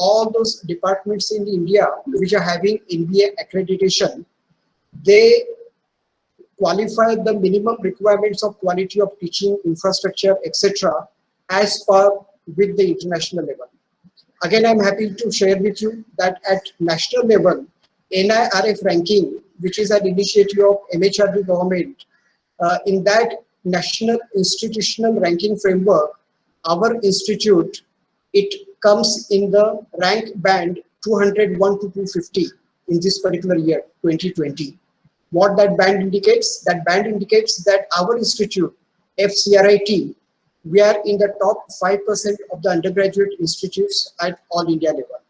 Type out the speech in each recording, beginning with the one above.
all those departments in India which are having NBA accreditation, they qualify the minimum requirements of quality of teaching, infrastructure, etc. as per with the international level. Again, I'm happy to share with you that at national level, NIRF ranking, which is an initiative of MHRD government, in that national institutional ranking framework, our institute, it comes in the rank band 201 to 250 in this particular year, 2020. What that band indicates? That band indicates that our institute, FCRIT, we are in the top 5% of the undergraduate institutes at all India level.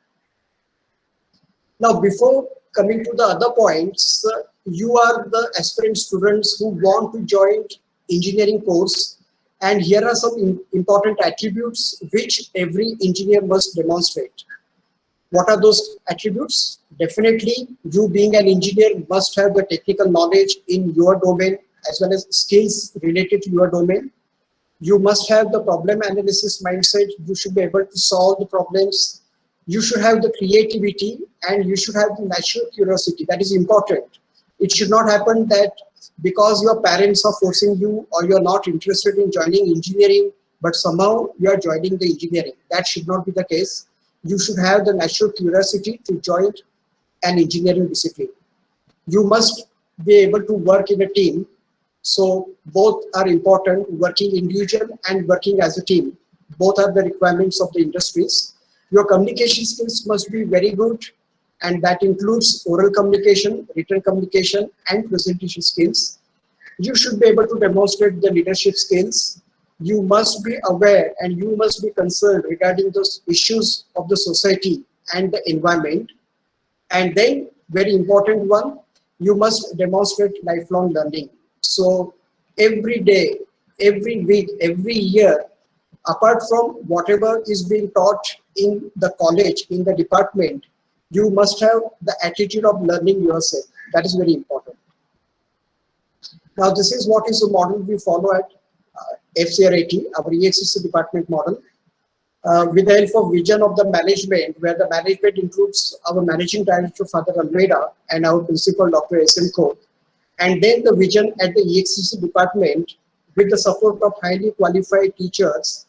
Now, before coming to the other points, you are the aspirant students who want to join engineering course, and here are some important attributes which every engineer must demonstrate. What are those attributes? Definitely, you being an engineer must have the technical knowledge in your domain as well as skills related to your domain. You must have the problem analysis mindset. You should be able to solve the problems. You should have the creativity and you should have the natural curiosity. That is important. It should not happen that because your parents are forcing you or you're not interested in joining engineering, but somehow you are joining the engineering. That should not be the case. You should have the natural curiosity to join an engineering discipline. You must be able to work in a team. So both are important, working individual and working as a team. Both are the requirements of the industries. Your communication skills must be very good, and that includes oral communication, written communication, and presentation skills. You should be able to demonstrate the leadership skills. You must be aware and you must be concerned regarding those issues of the society and the environment. And then, very important one, you must demonstrate lifelong learning. So every day, every week, every year, apart from whatever is being taught in the college, in the department, you must have the attitude of learning yourself. That is very important. Now, this is what is the model we follow at FCRIT, our EXCC department model, with the help of vision of the management, where the management includes our managing director, Father Almeida, and our principal, Dr. S.M. Koth. And then the vision at the EXCC department, with the support of highly qualified teachers,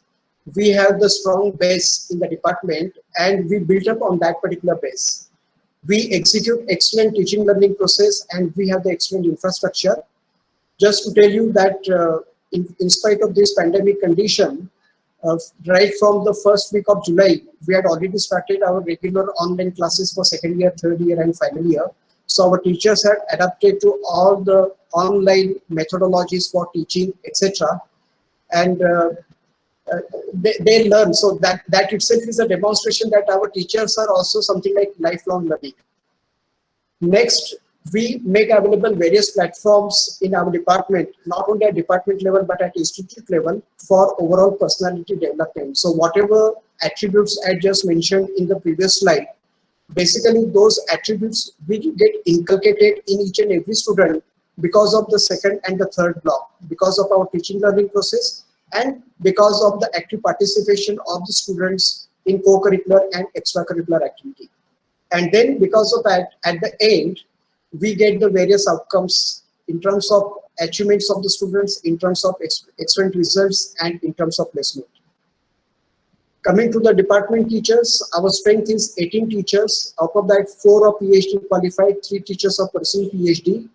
we have the strong base in the department and we built up on that particular base. We execute excellent teaching learning process and we have the excellent infrastructure. Just to tell you that in spite of this pandemic condition, right from the first week of July, we had already started our regular online classes for second year, third year and final year. So our teachers had adapted to all the online methodologies for teaching, etc. And they learn. So that itself is a demonstration that our teachers are also something like lifelong learning. Next, we make available various platforms in our department, not only at department level, but at institute level for overall personality development. So whatever attributes I just mentioned in the previous slide, basically those attributes will get inculcated in each and every student because of the second and the third block, because of our teaching learning process and because of the active participation of the students in co-curricular and extracurricular activity. And then because of that, at the end, we get the various outcomes in terms of achievements of the students, in terms of excellent results, and in terms of placement. Coming to the department teachers, our strength is 18 teachers. Out of that, 4 are PhD qualified, 3 teachers are pursuing PhD.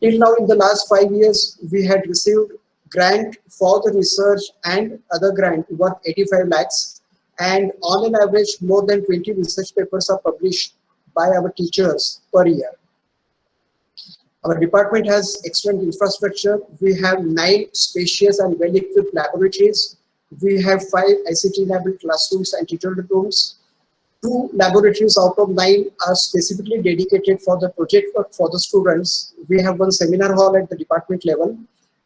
Till now, in the last 5 years, we had received grant for the research and other grant worth 85 lakhs. And on an average, more than 20 research papers are published by our teachers per year. Our department has excellent infrastructure. We have 9 spacious and well-equipped laboratories. We have 5 ICT-enabled classrooms and teacher rooms. 2 laboratories out of 9 are specifically dedicated for the project work for the students. We have 1 seminar hall at the department level.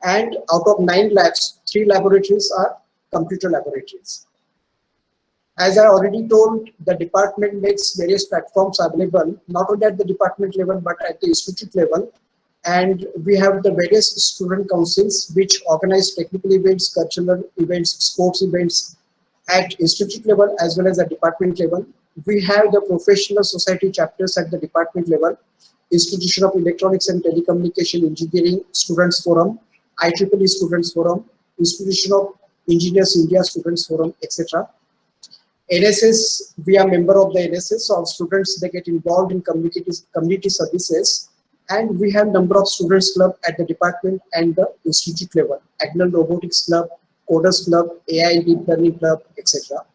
And out of 9 labs, 3 laboratories are computer laboratories. As I already told, the department makes various platforms available, not only at the department level, but at the institute level. And we have the various student councils which organize technical events, cultural events, sports events at institute level as well as at department level. we have the professional society chapters at the department level, Institution of Electronics and Telecommunication Engineering Students Forum, IEEE Students Forum, Institution of Engineers India Students Forum, etc. NSS, we are member of the NSS, so our students, they get involved in community services, and we have number of students club at the department and the institute level, Agnel Robotics Club, Coders Club, AI and Deep Learning Club, etc.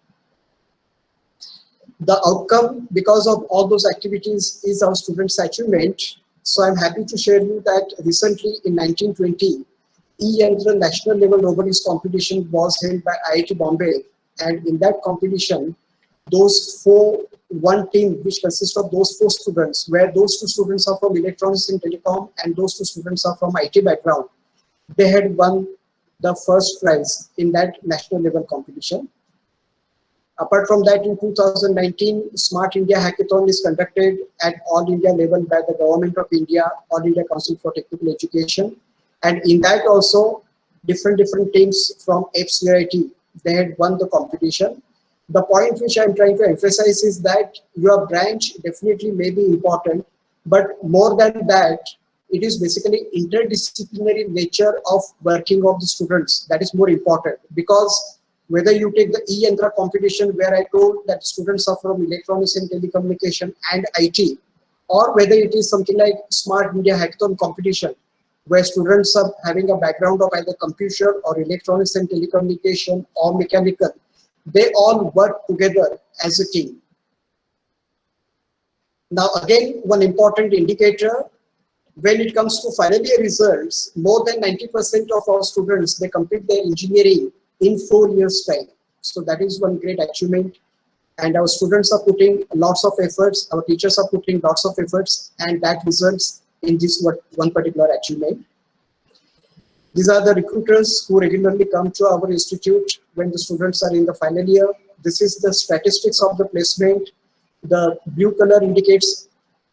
The outcome, because of all those activities, is our students' achievement. So I'm happy to share you that recently in 1920, E-Yantra National Level Robotics Competition was held by IIT Bombay, and in that competition, one team which consists of those 4 students, where those 2 students are from electronics and telecom and those 2 students are from IT background, they had won the first prize in that national level competition. Apart from that, in 2019, Smart India Hackathon is conducted at all India level by the Government of India, All India Council for Technical Education. And in that also, different teams from FCIT, they had won the competition. The point which I'm trying to emphasize is that your branch definitely may be important, but more than that, it is basically interdisciplinary nature of working of the students that is more important, because whether you take the E-Yantra competition where I told that students are from electronics and telecommunication and IT, or whether it is something like Smart India Hackathon competition where students are having a background of either computer or electronics and telecommunication or mechanical, they all work together as a team. Now again, one important indicator, when it comes to final year results, more than 90% of our students, they complete their engineering in 4 years' time. So that is one great achievement. And our students are putting lots of efforts, our teachers are putting lots of efforts, and that results in this one particular achievement. These are the recruiters who regularly come to our institute when the students are in the final year. This is the statistics of the placement. The blue color indicates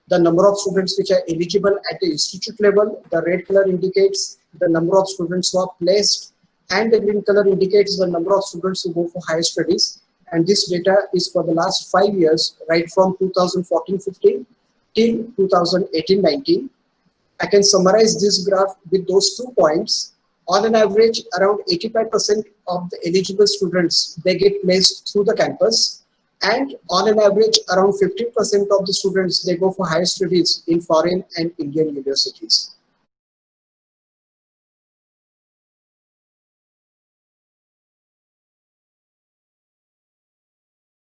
the number of students which are eligible at the institute level. The red color indicates the number of students who are placed, and the green color indicates the number of students who go for higher studies. And this data is for the last 5 years, right from 2014-15 till 2018-19. I can summarize this graph with those 2 points. On an average, around 85% of the eligible students, they get placed through the campus. And on an average, around 15% of the students, they go for higher studies in foreign and Indian universities.